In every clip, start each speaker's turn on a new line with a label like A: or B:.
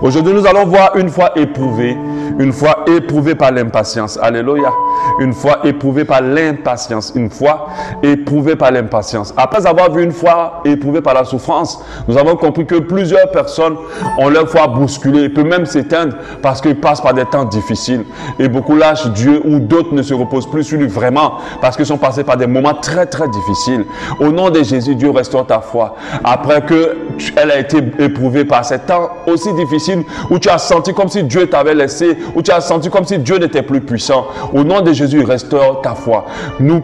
A: Aujourd'hui, nous allons voir une foi éprouvée par l'impatience. Alléluia. Une foi éprouvée par l'impatience. Une foi éprouvée par l'impatience. Après avoir vu une foi éprouvée par la souffrance, nous avons compris que plusieurs personnes ont leur foi bousculée, peut même s'éteindre parce qu'ils passent par des temps difficiles. Et beaucoup lâchent Dieu ou d'autres ne se reposent plus sur lui vraiment parce qu'ils sont passés par des moments très difficiles. Au nom de Jésus, Dieu restaure ta foi. Après qu'elle a été éprouvée par ces temps aussi difficiles où tu as senti comme si Dieu t'avait laissé, où tu as senti comme si Dieu n'était plus puissant. Au nom de Jésus, restaure ta foi. Nous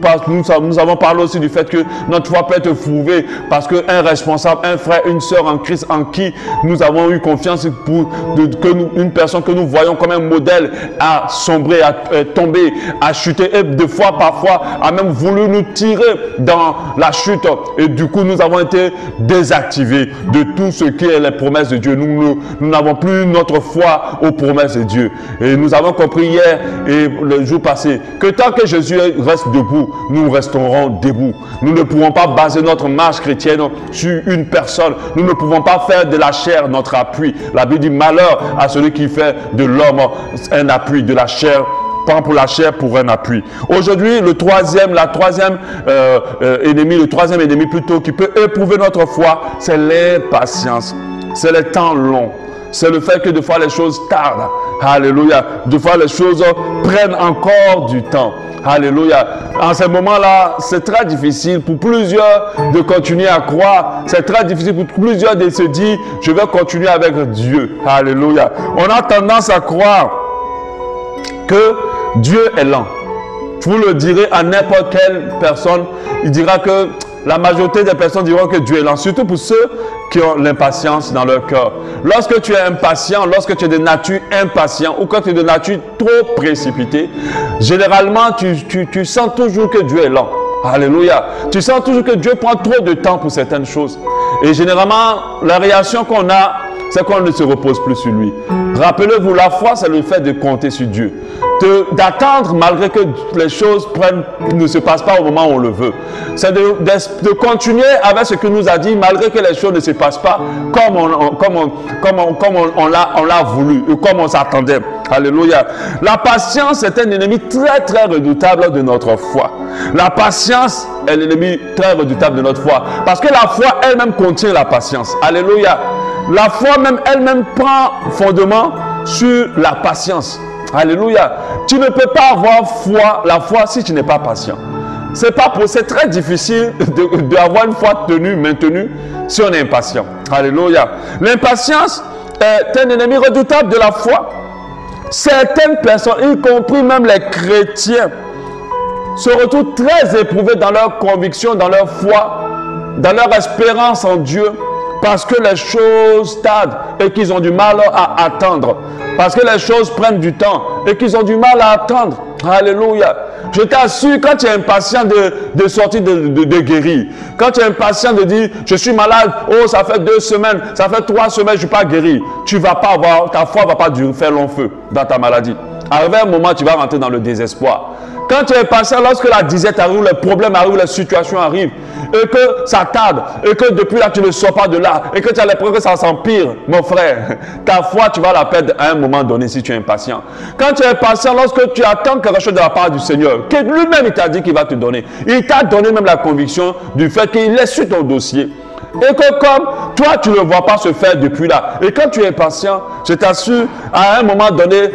A: avons parlé aussi du fait que notre foi peut être éprouvée parce qu'un responsable, un frère, une sœur en Christ en qui nous avons eu confiance, une personne que nous voyons comme un modèle a sombré, a tombé, a chuté et de fois parfois a même voulu nous tirer dans la chute. Et du coup, nous avons été désactivés de tout ce qui est les promesses de Dieu. Nous n'avons plus notre foi aux promesses de Dieu. Et nous avons compris hier et le jour passé que tant que Jésus reste debout, nous resterons debout. Nous ne pouvons pas baser notre marche chrétienne sur une personne. Nous ne pouvons pas faire de la chair notre appui. La Bible dit malheur à celui qui fait de l'homme un appui, de la chair. Prends pour la chair pour un appui. Aujourd'hui, le troisième ennemi plutôt qui peut éprouver notre foi, c'est l'impatience. C'est le temps long. C'est le fait que des fois les choses tardent. Alléluia. Des fois les choses prennent encore du temps. Alléluia. En ce moment-là, c'est très difficile pour plusieurs de continuer à croire. C'est très difficile pour plusieurs de se dire, je vais continuer avec Dieu. Alléluia. On a tendance à croire que Dieu est lent. Vous le direz à n'importe quelle personne, il dira que la majorité des personnes diront que Dieu est lent, surtout pour ceux qui ont l'impatience dans leur cœur. Lorsque tu es impatient, lorsque tu es de nature impatient ou quand tu es de nature trop précipité, généralement tu sens toujours que Dieu est lent. Alléluia. Tu sens toujours que Dieu prend trop de temps pour certaines choses. Et généralement, la réaction qu'on a, c'est qu'on ne se repose plus sur lui. Rappelez-vous, la foi, c'est le fait de compter sur Dieu. D'attendre malgré que les choses ne se passent pas au moment où on le veut. C'est de continuer avec ce que nous a dit malgré que les choses ne se passent pas comme on l'a voulu ou comme on s'attendait. Alléluia. La patience est un ennemi très redoutable de notre foi. La patience est l'ennemi très redoutable de notre foi. Parce que la foi elle-même contient la patience. Alléluia. La foi même elle-même prend fondement sur la patience. Alléluia. Tu ne peux pas avoir la foi si tu n'es pas patient. C'est très difficile d'avoir une foi maintenue si on est impatient. Alléluia. L'impatience est un ennemi redoutable de la foi. Certaines personnes, y compris même les chrétiens, se retrouvent très éprouvés dans leur conviction, dans leur foi, dans leur espérance en Dieu, parce que les choses tardent et qu'ils ont du mal à attendre. Parce que les choses prennent du temps et qu'ils ont du mal à attendre. Alléluia. Je t'assure, quand tu es impatient de sortir de guérir, quand tu es impatient de dire, je suis malade, oh ça fait 2 semaines, ça fait 3 semaines, je ne suis pas guéri, ta foi ne va pas faire long feu dans ta maladie. Arrivé un moment, tu vas rentrer dans le désespoir. Quand tu es patient, lorsque la disette arrive, les problèmes arrivent, les situations arrivent, et que ça tarde, et que depuis là, tu ne sors pas de là, et que tu as l'impression que ça s'empire, mon frère, ta foi, tu vas la perdre à un moment donné si tu es impatient. Quand tu es patient, lorsque tu attends quelque chose de la part du Seigneur, que lui-même, il t'a dit qu'il va te donner, il t'a donné même la conviction du fait qu'il est sur ton dossier. Et que comme toi, tu ne le vois pas se faire depuis là, et quand tu es patient, je t'assure, à un moment donné,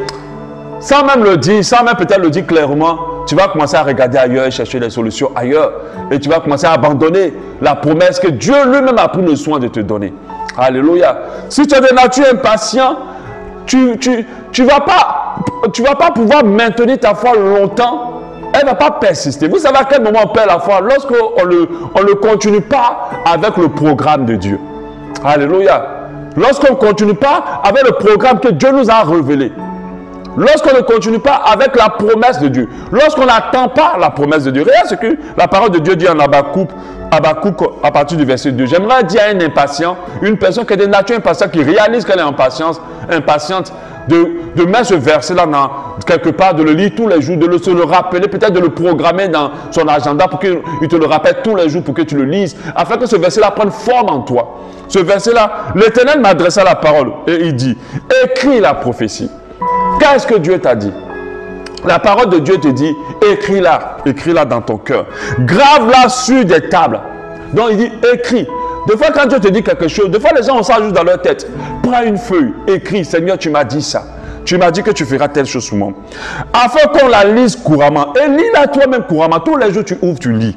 A: sans même le dire, sans même peut-être le dire clairement, tu vas commencer à regarder ailleurs et chercher les solutions ailleurs. Et tu vas commencer à abandonner la promesse que Dieu lui-même a pris le soin de te donner. Alléluia. Si tu es de nature impatient, tu vas pas pouvoir maintenir ta foi longtemps. Elle ne va pas persister. Vous savez à quel moment on perd la foi? Lorsqu'on ne continue pas avec le programme de Dieu. Alléluia. Lorsqu'on ne continue pas avec le programme que Dieu nous a révélé. Lorsqu'on ne continue pas avec la promesse de Dieu, lorsqu'on n'attend pas la promesse de Dieu, regarde ce que la parole de Dieu dit en Habakkuk à partir du verset 2. J'aimerais dire à un impatient, une personne qui est de nature impatiente, qui réalise qu'elle est impatiente, de mettre ce verset-là quelque part, de le lire tous les jours, de se le rappeler, peut-être de le programmer dans son agenda pour qu'il te le rappelle tous les jours pour que tu le lises, afin que ce verset-là prenne forme en toi. Ce verset-là, l'Éternel m'adressa la parole et il dit, écris la prophétie. Qu'est-ce que Dieu t'a dit? La parole de Dieu te dit, écris-la dans ton cœur. Grave-la sur des tables. Donc il dit, écris. Des fois, quand Dieu te dit quelque chose, des fois, les gens ont ça juste dans leur tête. Prends une feuille, écris, Seigneur, tu m'as dit ça. Tu m'as dit que tu feras telle chose pour moi. Afin qu'on la lise couramment. Et lis-la toi-même couramment. Tous les jours, tu ouvres, tu lis.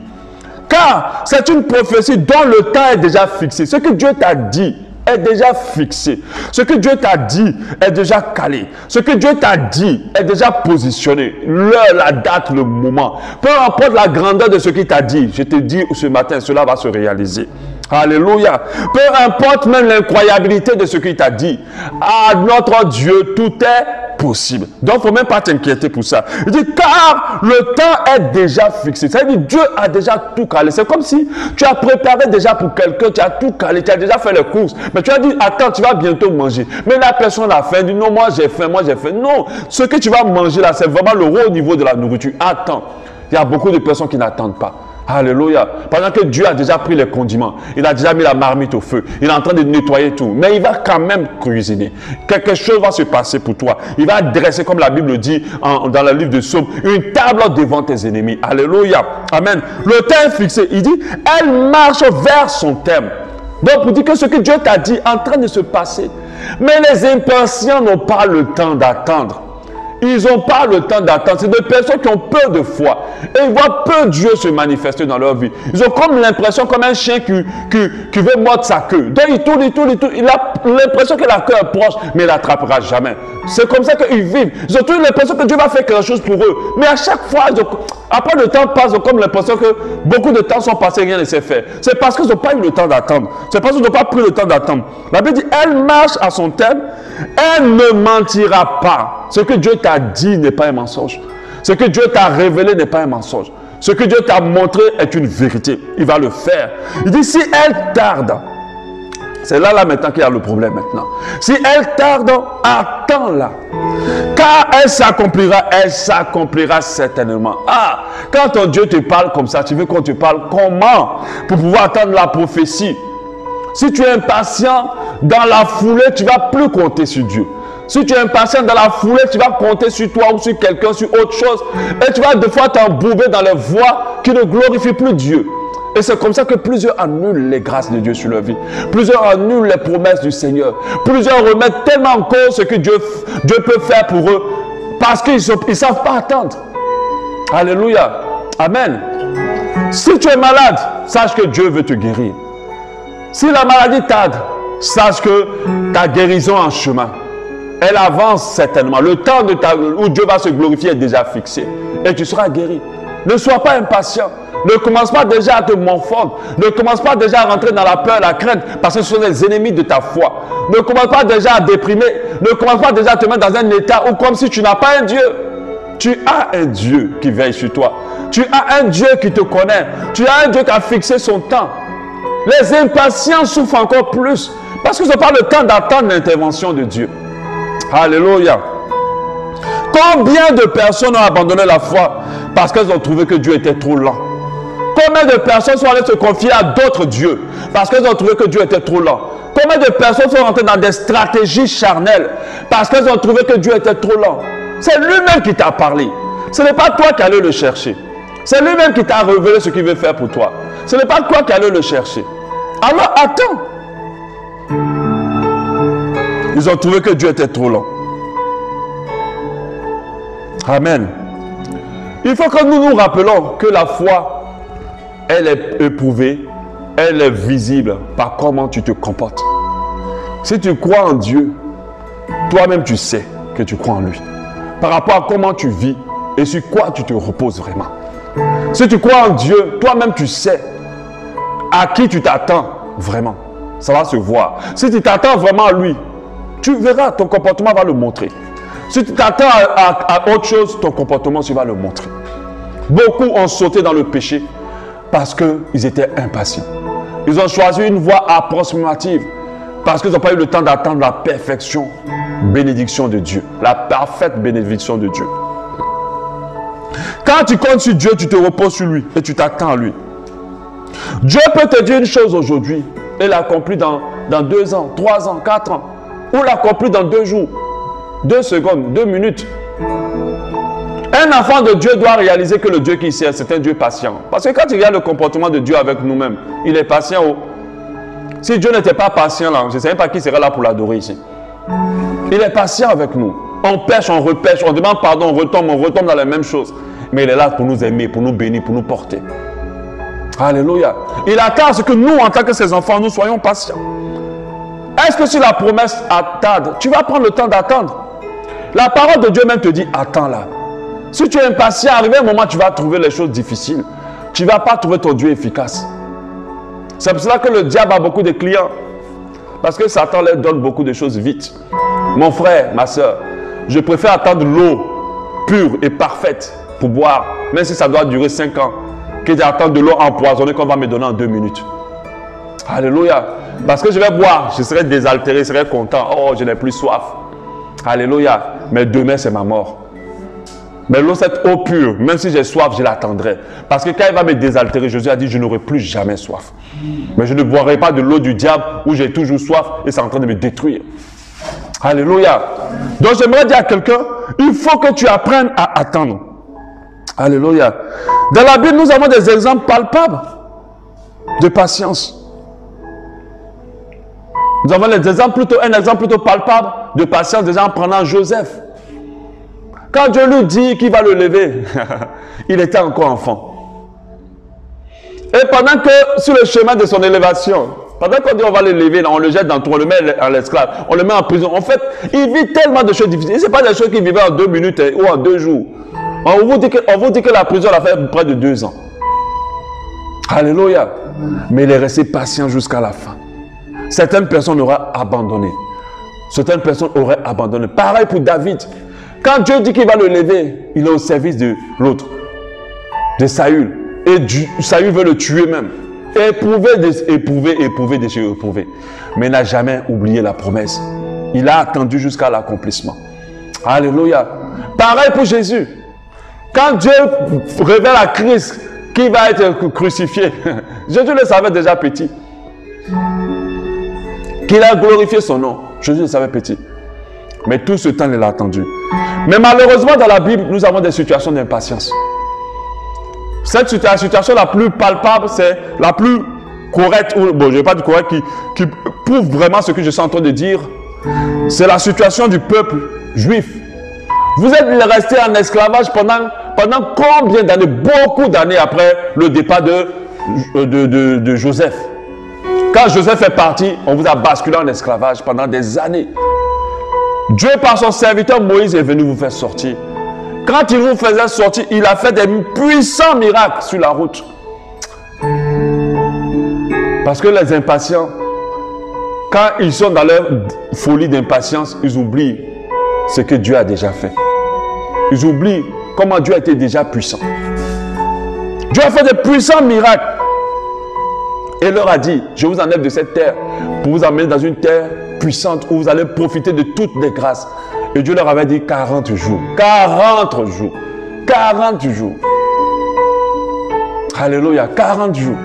A: Car c'est une prophétie dont le temps est déjà fixé. Ce que Dieu t'a dit est déjà fixé. Ce que Dieu t'a dit est déjà calé. Ce que Dieu t'a dit est déjà positionné. L'heure, la date, le moment. Peu importe la grandeur de ce qu'il t'a dit, je te dis ce matin, cela va se réaliser. Alléluia. Peu importe même l'incroyabilité de ce qu'il t'a dit, à notre Dieu, tout est possible. Donc, il ne faut même pas t'inquiéter pour ça. Il dit, car le temps est déjà fixé. Ça veut dire, Dieu a déjà tout calé. C'est comme si tu as préparé déjà pour quelqu'un, tu as tout calé, tu as déjà fait les courses. Mais tu as dit, attends, tu vas bientôt manger. Mais la personne a faim, dit, non, moi j'ai faim, moi j'ai faim. Non, ce que tu vas manger là, c'est vraiment le haut niveau de la nourriture. Attends. Il y a beaucoup de personnes qui n'attendent pas. Alléluia. Pendant que Dieu a déjà pris les condiments, il a déjà mis la marmite au feu, il est en train de nettoyer tout, mais il va quand même cuisiner. Quelque chose va se passer pour toi. Il va dresser, comme la Bible dit dans le livre de Psaume, une table devant tes ennemis. Alléluia. Amen. Le temps est fixé. Il dit, elle marche vers son terme. Donc, pour dire que ce que Dieu t'a dit est en train de se passer. Mais les impatients n'ont pas le temps d'attendre. Ils n'ont pas le temps d'attendre. C'est des personnes qui ont peu de foi. Et ils voient peu Dieu se manifester dans leur vie. Ils ont comme l'impression, comme un chien qui veut mordre sa queue. Donc il tourne. Il a l'impression que la queue est proche, mais il l'attrapera jamais. C'est comme ça qu'ils vivent. Ils ont toujours l'impression que Dieu va faire quelque chose pour eux. Mais à chaque fois, après le temps passe, ils ont comme l'impression que beaucoup de temps sont passés et rien ne s'est fait. C'est parce qu'ils n'ont pas eu le temps d'attendre. C'est parce qu'ils n'ont pas pris le temps d'attendre. La Bible dit, elle marche à son terme. Elle ne mentira pas. Ce que Dieu t'a dit n'est pas un mensonge. Ce que Dieu t'a révélé n'est pas un mensonge. Ce que Dieu t'a montré est une vérité. Il va le faire. Il dit, si elle tarde, c'est là maintenant qu'il y a le problème maintenant. Si elle tarde, attends-la. Car elle s'accomplira certainement. Ah, quand ton Dieu te parle comme ça, tu veux qu'on te parle comment? Pour pouvoir attendre la prophétie. Si tu es impatient, dans la foulée, tu ne vas plus compter sur Dieu. Si tu es impatient dans la foulée, tu vas compter sur toi ou sur quelqu'un, sur autre chose. Et tu vas des fois t'embourber dans les voies qui ne glorifient plus Dieu. Et c'est comme ça que plusieurs annulent les grâces de Dieu sur leur vie. Plusieurs annulent les promesses du Seigneur. Plusieurs remettent tellement en cause ce que Dieu peut faire pour eux. Parce qu'ils ne savent pas attendre. Alléluia. Amen. Si tu es malade, sache que Dieu veut te guérir. Si la maladie tarde, sache que ta guérison est en chemin. Elle avance certainement. Le temps où Dieu va se glorifier est déjà fixé. Et tu seras guéri. Ne sois pas impatient. Ne commence pas déjà à te morfondre. Ne commence pas déjà à rentrer dans la peur, la crainte, parce que ce sont les ennemis de ta foi. Ne commence pas déjà à déprimer. Ne commence pas déjà à te mettre dans un état où comme si tu n'as pas un Dieu. Tu as un Dieu qui veille sur toi. Tu as un Dieu qui te connaît. Tu as un Dieu qui a fixé son temps. Les impatients souffrent encore plus parce qu'ils n'ont pas le temps d'attendre l'intervention de Dieu. Alléluia. Combien de personnes ont abandonné la foi parce qu'elles ont trouvé que Dieu était trop lent? Combien de personnes sont allées se confier à d'autres dieux parce qu'elles ont trouvé que Dieu était trop lent? Combien de personnes sont rentrées dans des stratégies charnelles parce qu'elles ont trouvé que Dieu était trop lent? C'est lui-même qui t'a parlé. Ce n'est pas toi qui allais le chercher. C'est lui-même qui t'a révélé ce qu'il veut faire pour toi. Ce n'est pas toi qui allais le chercher. Alors attends. Ils ont trouvé que Dieu était trop lent. Amen. Il faut que nous nous rappelons que la foi, elle est éprouvée, elle est visible par comment tu te comportes. Si tu crois en Dieu, toi-même tu sais que tu crois en lui. Par rapport à comment tu vis et sur quoi tu te reposes vraiment. Si tu crois en Dieu, toi-même tu sais à qui tu t'attends vraiment. Ça va se voir. Si tu t'attends vraiment à lui, tu verras, ton comportement va le montrer. Si tu t'attends à autre chose, ton comportement va le montrer. Beaucoup ont sauté dans le péché parce qu'ils étaient impatients. Ils ont choisi une voie approximative parce qu'ils n'ont pas eu le temps d'attendre la perfection bénédiction de Dieu. La parfaite bénédiction de Dieu. Quand tu comptes sur Dieu, tu te reposes sur lui et tu t'attends à lui. Dieu peut te dire une chose aujourd'hui et l'accomplir dans 2 ans, 3 ans, 4 ans. Ou l'accomplir dans 2 jours, 2 secondes, 2 minutes. Un enfant de Dieu doit réaliser que le Dieu qu'il sert, c'est un Dieu patient. Parce que quand tu regardes le comportement de Dieu avec nous-mêmes, il est patient. Si Dieu n'était pas patient, là, je ne sais même pas qui serait là pour l'adorer ici. Il est patient avec nous. On pêche, on repêche, on demande pardon, on retombe dans les mêmes choses. Mais il est là pour nous aimer, pour nous bénir, pour nous porter. Alléluia. Il attend à ce que nous, en tant que ses enfants, nous soyons patients. Est-ce que si la promesse attarde, tu vas prendre le temps d'attendre? La parole de Dieu même te dit, attends là. Si tu es impatient, arrivé un moment, tu vas trouver les choses difficiles. Tu ne vas pas trouver ton Dieu efficace. C'est pour cela que le diable a beaucoup de clients. Parce que Satan leur donne beaucoup de choses vite. Mon frère, ma soeur, je préfère attendre l'eau pure et parfaite pour boire, même si ça doit durer 5 ans, que d'attendre de l'eau empoisonnée qu'on va me donner en 2 minutes. Alléluia. Parce que je vais boire, je serai désaltéré, je serai content. Oh, je n'ai plus soif. Alléluia. Mais demain, c'est ma mort. Mais l'eau, cette eau pure, même si j'ai soif, je l'attendrai. Parce que quand il va me désaltérer, Jésus a dit, je n'aurai plus jamais soif. Mais je ne boirai pas de l'eau du diable où j'ai toujours soif et c'est en train de me détruire. Alléluia. Donc j'aimerais dire à quelqu'un, il faut que tu apprennes à attendre. Alléluia. Dans la Bible, nous avons des exemples palpables de patience. Nous avons un exemple plutôt palpable de patience, déjà en prenant Joseph. Quand Dieu lui dit qu'il va le lever, il était encore enfant. Et pendant que, sur le chemin de son élévation, pendant qu'on dit on va le lever, on le jette dans tout, on le met en esclave, on le met en prison. En fait, il vit tellement de choses difficiles. Ce n'est pas des choses qu'il vivait en 2 minutes ou en 2 jours. On vous dit que la prison l'a fait près de 2 ans. Alléluia. Mais il est resté patient jusqu'à la fin. Certaines personnes auraient abandonné. Certaines personnes auraient abandonné. Pareil pour David. Quand Dieu dit qu'il va le lever, il est au service de l'autre, de Saül. Et Saül veut le tuer même. Éprouver. Mais il n'a jamais oublié la promesse. Il a attendu jusqu'à l'accomplissement. Alléluia. Pareil pour Jésus. Quand Dieu révèle à Christ qu'il va être crucifié, Jésus le savait déjà petit. Qu'il a glorifié son nom. Jésus le savait petit. Mais tout ce temps, il a attendu. Mais malheureusement, dans la Bible, nous avons des situations d'impatience. La situation la plus palpable, c'est la plus correcte, ou bon, je ne vais pas dire correcte, qui prouve vraiment ce que je suis en train de dire. C'est la situation du peuple juif. Vous êtes resté en esclavage pendant combien d'années? Beaucoup d'années après le départ de Joseph. Quand Joseph est parti, on vous a basculé en esclavage pendant des années. Dieu, par son serviteur Moïse, est venu vous faire sortir. Quand il vous faisait sortir, il a fait des puissants miracles sur la route. Parce que les impatients, quand ils sont dans leur folie d'impatience, ils oublient ce que Dieu a déjà fait. Ils oublient comment Dieu a été déjà puissant. Dieu a fait des puissants miracles. Et leur a dit, je vous enlève de cette terre pour vous amener dans une terre puissante où vous allez profiter de toutes les grâces. Et Dieu leur avait dit 40 jours. 40 jours. 40 jours. Alléluia, 40 jours.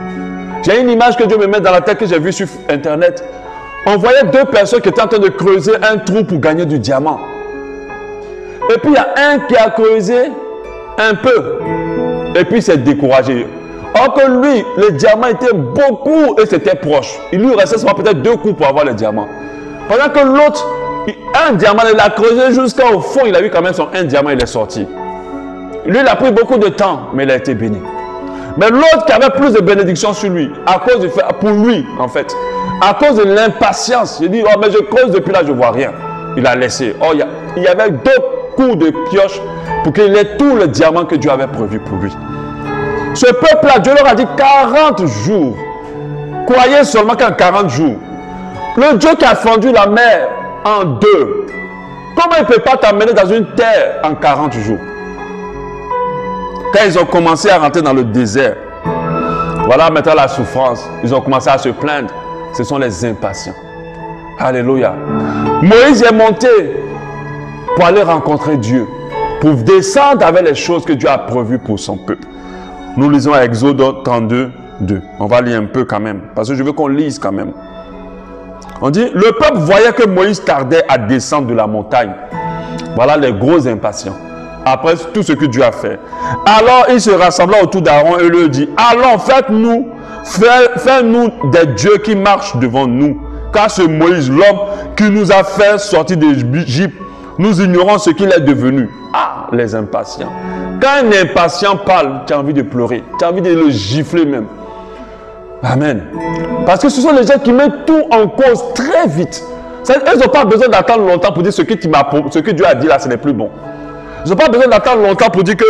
A: J'ai une image que Dieu me met dans la tête que j'ai vue sur Internet. On voyait 2 personnes qui étaient en train de creuser un trou pour gagner du diamant. Et puis il y a un qui a creusé un peu. Et puis il s'est découragé. Or que lui, le diamant était beaucoup et c'était proche. Il lui restait seulement peut-être 2 coups pour avoir le diamant. Pendant que l'autre, un diamant, il a creusé jusqu'au fond. Il a eu quand même son un diamant, il est sorti. Lui, il a pris beaucoup de temps, mais il a été béni. Mais l'autre qui avait plus de bénédictions sur lui, à cause du fait, pour lui en fait, à cause de l'impatience, il dit, oh mais je creuse depuis là, je ne vois rien. Il a laissé. Oh, il y avait 2 coups de pioche pour qu'il ait tout le diamant que Dieu avait prévu pour lui. Ce peuple-là, Dieu leur a dit 40 jours. Croyez seulement qu'en 40 jours, le Dieu qui a fendu la mer en 2, comment il ne peut pas t'amener dans une terre en 40 jours? Quand ils ont commencé à rentrer dans le désert, voilà maintenant la souffrance. Ils ont commencé à se plaindre. Ce sont les impatients. Alléluia. Moïse est monté pour aller rencontrer Dieu, pour descendre avec les choses que Dieu a prévues pour son peuple. Nous lisons à Exode 32, 2. On va lire un peu quand même, parce que je veux qu'on lise quand même. On dit, le peuple voyait que Moïse tardait à descendre de la montagne. Voilà les gros impatients. Après tout ce que Dieu a fait. Alors il se rassembla autour d'Aaron et lui dit, allons, faites-nous des dieux qui marchent devant nous. Car ce Moïse, l'homme qui nous a fait sortir d'Égypte, nous ignorons ce qu'il est devenu. Ah, les impatients. Quand un impatient parle, tu as envie de pleurer. Tu as envie de le gifler même. Amen. Parce que ce sont les gens qui mettent tout en cause très vite. Ils n'ont pas besoin d'attendre longtemps pour dire ce que Dieu a dit là, ce n'est plus bon. Ils n'ont pas besoin d'attendre longtemps pour dire que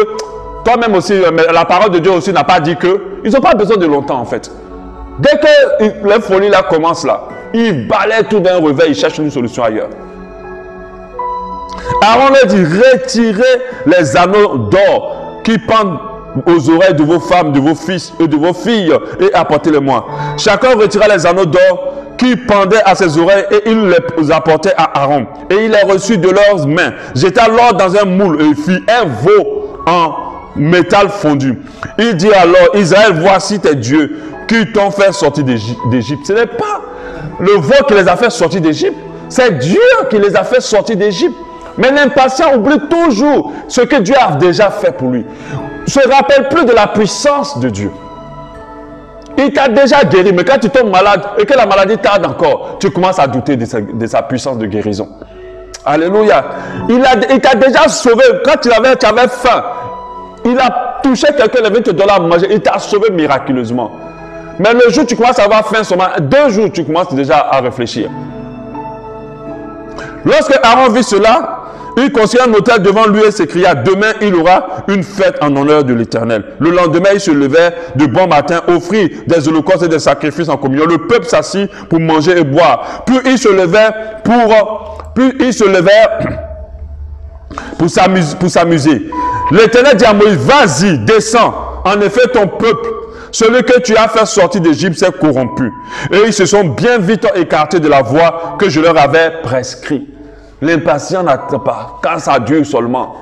A: toi-même aussi, la parole de Dieu aussi n'a pas dit que. Ils n'ont pas besoin de longtemps en fait. Dès que la folie là commence là, ils balayent tout d'un revers, ils cherchent une solution ailleurs. Aaron leur dit, retirez les anneaux d'or qui pendent aux oreilles de vos femmes, de vos fils et de vos filles et apportez-les-moi. Chacun retira les anneaux d'or qui pendaient à ses oreilles et il les apportait à Aaron. Et il les reçut de leurs mains. Jeta l'or dans un moule et fit un veau en métal fondu. Il dit alors, Israël, voici tes dieux qui t'ont fait sortir d'Égypte. Ce n'est pas le veau qui les a fait sortir d'Égypte, c'est Dieu qui les a fait sortir d'Égypte. Mais l'impatient oublie toujours ce que Dieu a déjà fait pour lui. Ne se rappelle plus de la puissance de Dieu. Il t'a déjà guéri, mais quand tu tombes malade et que la maladie tarde encore, tu commences à douter de sa puissance de guérison. Alléluia. Il t'a déjà sauvé. Quand tu avais faim, il a touché quelqu'un, il avait te donner à manger, il t'a sauvé miraculeusement. Mais le jour où tu commences à avoir faim, seulement 2 jours, tu commences déjà à réfléchir. Lorsque Aaron vit cela, il construit un autel devant lui et s'écria, demain il aura une fête en honneur de l'Éternel. Le lendemain, il se levait de bon matin, offrit des holocaustes et des sacrifices en communion. Le peuple s'assit pour manger et boire. Puis il se levait pour s'amuser. L'Éternel dit à Moïse, vas-y, descends. En effet, ton peuple, celui que tu as fait sortir d'Égypte, s'est corrompu. Et ils se sont bien vite écartés de la voie que je leur avais prescrite. L'impatient n'attend pas. Quand ça dure seulement,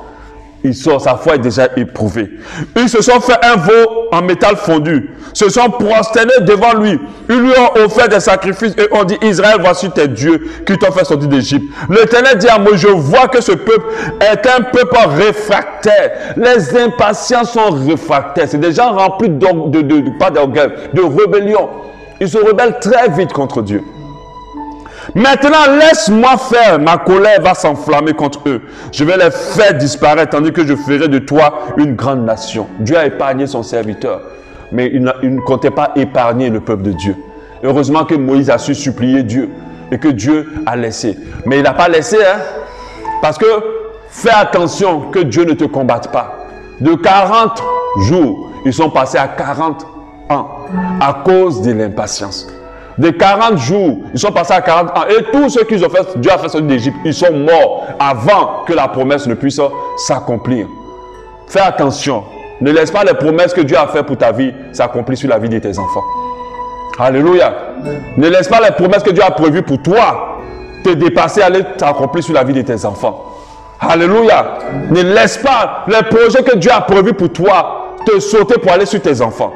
A: il sort, sa foi est déjà éprouvée. Ils se sont fait un veau en métal fondu, se sont prosternés devant lui. Ils lui ont offert des sacrifices et ont dit, Israël, voici tes dieux qui t'ont fait sortir d'Égypte. L'Éternel dit à Moïse, je vois que ce peuple est un peuple réfractaire. Les impatients sont réfractaires. C'est des gens remplis pas d'orgueil, de rébellion. Ils se rebellent très vite contre Dieu. Maintenant, laisse-moi faire, ma colère va s'enflammer contre eux. Je vais les faire disparaître, tandis que je ferai de toi une grande nation. Dieu a épargné son serviteur, mais il ne comptait pas épargner le peuple de Dieu. Heureusement que Moïse a su supplier Dieu et que Dieu a laissé. Mais il n'a pas laissé, hein? Parce que fais attention que Dieu ne te combatte pas. De 40 jours, ils sont passés à 40 ans à cause de l'impatience. De 40 jours, ils sont passés à 40 ans. Et tous ceux qu'ils ont fait, Dieu a fait sortir d'Égypte, ils sont morts avant que la promesse ne puisse s'accomplir. Fais attention. Ne laisse pas les promesses que Dieu a faites pour ta vie s'accomplir sur la vie de tes enfants. Alléluia. Ne laisse pas les promesses que Dieu a prévues pour toi te dépasser, aller t'accomplir sur la vie de tes enfants. Alléluia. Ne laisse pas les projets que Dieu a prévus pour toi te sauter pour aller sur tes enfants.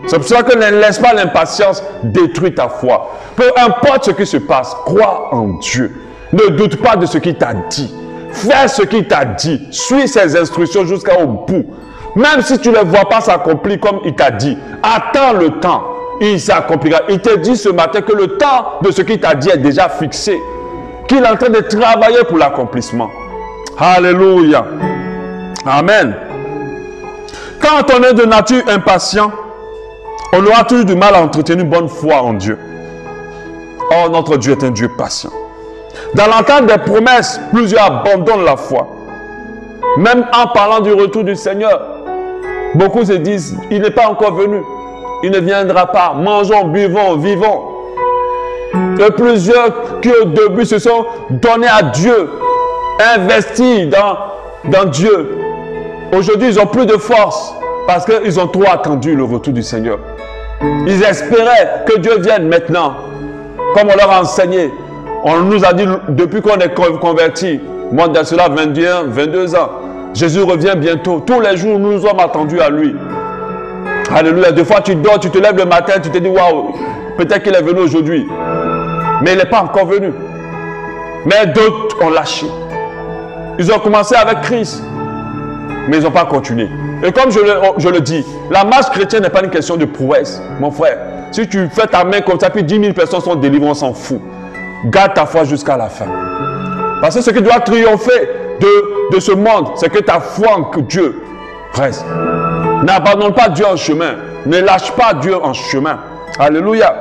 A: C'est pour ça que ne laisse pas l'impatience détruire ta foi. Peu importe ce qui se passe, crois en Dieu. Ne doute pas de ce qu'il t'a dit. Fais ce qu'il t'a dit. Suis ses instructions jusqu'au bout. Même si tu ne vois pas s'accomplir comme il t'a dit, attends le temps. Il s'accomplira. Il te dit ce matin que le temps de ce qu'il t'a dit est déjà fixé. Qu'il est en train de travailler pour l'accomplissement. Alléluia. Amen. Quand on est de nature impatient, on aura toujours du mal à entretenir une bonne foi en Dieu. Or, notre Dieu est un Dieu patient. Dans l'entente des promesses, plusieurs abandonnent la foi. Même en parlant du retour du Seigneur, beaucoup se disent, il n'est pas encore venu. Il ne viendra pas. Mangeons, buvons, vivons. Et plusieurs qui au début se sont donnés à Dieu, investis dans Dieu. Aujourd'hui, ils n'ont plus de force parce qu'ils ont trop attendu le retour du Seigneur. Ils espéraient que Dieu vienne maintenant, comme on leur a enseigné. On nous a dit depuis qu'on est convertis, Moi, dans cela, 21, 22 ans. Jésus revient bientôt. Tous les jours, nous sommes attendus à lui. Alléluia. Des fois, tu dors, tu te lèves le matin, tu te dis, waouh, peut-être qu'il est venu aujourd'hui. Mais il n'est pas encore venu. Mais d'autres ont lâché. Ils ont commencé avec Christ. Mais ils n'ont pas continué. Et comme je le dis, la marche chrétienne n'est pas une question de prouesse, mon frère. Si tu fais ta main comme ça, puis 10 000 personnes sont délivrées, on s'en fout. Garde ta foi jusqu'à la fin. Parce que ce qui doit triompher de ce monde, c'est que ta foi en Dieu reste. N'abandonne pas Dieu en chemin. Ne lâche pas Dieu en chemin. Alléluia.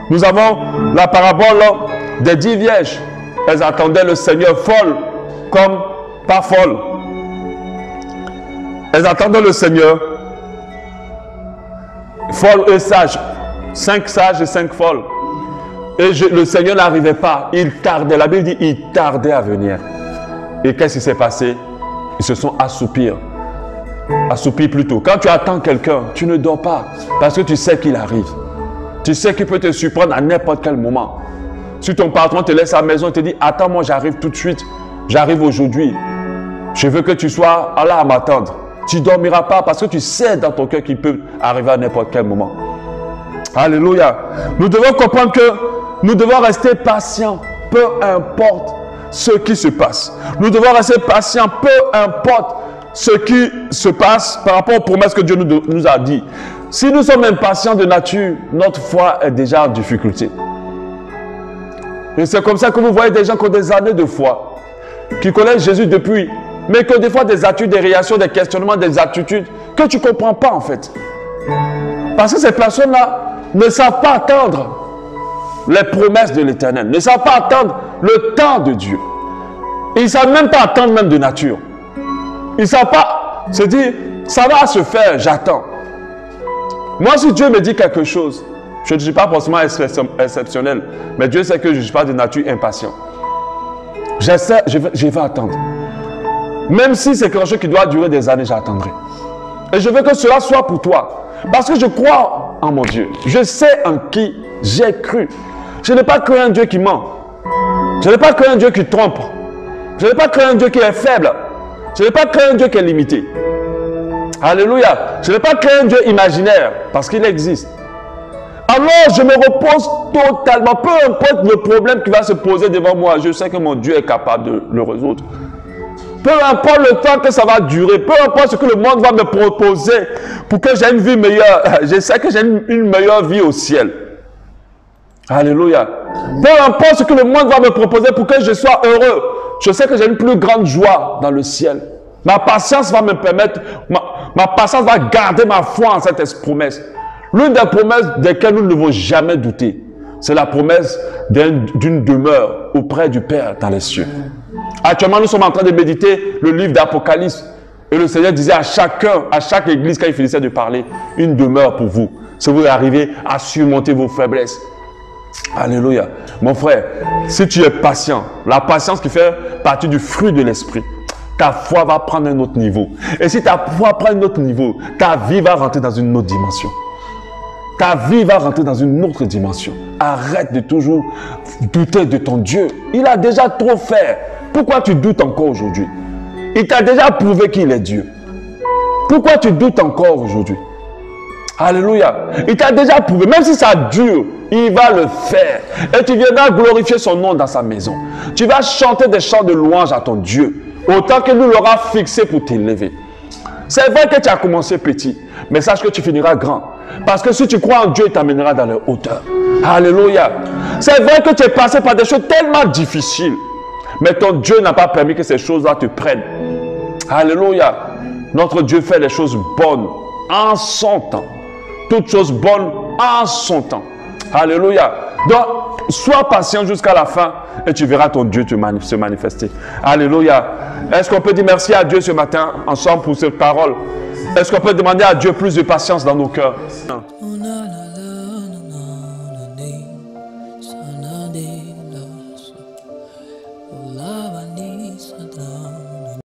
A: Nous avons la parabole des 10 vierges. Elles attendaient le Seigneur folles comme pas folles. Elles attendaient le Seigneur folles et sages. 5 sages et 5 folles. Et le Seigneur n'arrivait pas. Il tardait. La Bible dit il tardait à venir. Et qu'est-ce qui s'est passé? Ils se sont assoupis. Assoupis plutôt. Quand tu attends quelqu'un, tu ne dors pas. Parce que tu sais qu'il arrive. Tu sais qu'il peut te surprendre à n'importe quel moment. Si ton patron te laisse à la maison et te dit attends, moi j'arrive tout de suite. J'arrive aujourd'hui. Je veux que tu sois là à m'attendre. Tu ne dormiras pas parce que tu sais dans ton cœur qu'il peut arriver à n'importe quel moment. Alléluia. Nous devons comprendre que nous devons rester patients, peu importe ce qui se passe. Nous devons rester patients, peu importe ce qui se passe par rapport aux promesses que Dieu nous a dit. Si nous sommes impatients de nature, notre foi est déjà en difficulté. Et c'est comme ça que vous voyez des gens qui ont des années de foi, qui connaissent Jésus depuis, mais que des fois des attitudes, des réactions, des questionnements, des attitudes que tu ne comprends pas en fait. Parce que ces personnes-là ne savent pas attendre les promesses de l'Éternel, ne savent pas attendre le temps de Dieu. Ils ne savent même pas attendre même de nature. Ils ne savent pas se dire, ça va se faire, j'attends. Moi, si Dieu me dit quelque chose, je ne suis pas forcément exceptionnel, mais Dieu sait que je ne suis pas de nature impatient. Je vais attendre. Même si c'est quelque chose qui doit durer des années, j'attendrai. Et je veux que cela soit pour toi. Parce que je crois en mon Dieu. Je sais en qui j'ai cru. Je n'ai pas cru en un Dieu qui ment. Je n'ai pas cru en un Dieu qui trompe. Je n'ai pas cru en un Dieu qui est faible. Je n'ai pas cru en un Dieu qui est limité. Alléluia. Je n'ai pas cru en un Dieu imaginaire parce qu'il existe. Alors je me repose totalement. Peu importe le problème qui va se poser devant moi, je sais que mon Dieu est capable de le résoudre. Peu importe le temps que ça va durer, peu importe ce que le monde va me proposer pour que j'ai une vie meilleure, je sais que j'ai une meilleure vie au ciel. Alléluia. Peu importe ce que le monde va me proposer pour que je sois heureux, je sais que j'ai une plus grande joie dans le ciel. Ma patience va me permettre, ma patience va garder ma foi en cette promesse. L'une des promesses desquelles nous ne devons jamais douter, c'est la promesse d'une demeure auprès du Père dans les cieux. Actuellement, nous sommes en train de méditer le livre d'Apocalypse. Et le Seigneur disait à chacun, à chaque église, quand il finissait de parler, une demeure pour vous. Si vous arrivez à surmonter vos faiblesses. Alléluia. Mon frère, si tu es patient, la patience qui fait partie du fruit de l'esprit, ta foi va prendre un autre niveau. Et si ta foi prend un autre niveau, ta vie va rentrer dans une autre dimension. Ta vie va rentrer dans une autre dimension. Arrête de toujours douter de ton Dieu. Il a déjà trop fait. Pourquoi tu doutes encore aujourd'hui? Il t'a déjà prouvé qu'il est Dieu. Pourquoi tu doutes encore aujourd'hui? Alléluia. Il t'a déjà prouvé. Même si ça dure, il va le faire. Et tu viendras glorifier son nom dans sa maison. Tu vas chanter des chants de louange à ton Dieu. Autant que nous l'aura fixé pour t'élever. C'est vrai que tu as commencé petit. Mais sache que tu finiras grand. Parce que si tu crois en Dieu, il t'amènera dans les hauteurs. Alléluia. C'est vrai que tu es passé par des choses tellement difficiles. Mais ton Dieu n'a pas permis que ces choses-là te prennent. Alléluia. Notre Dieu fait les choses bonnes en son temps. Toutes choses bonnes en son temps. Alléluia. Donc, sois patient jusqu'à la fin et tu verras ton Dieu se manifester. Alléluia. Est-ce qu'on peut dire merci à Dieu ce matin ensemble pour cette parole? Est-ce qu'on peut demander à Dieu plus de patience dans nos cœurs?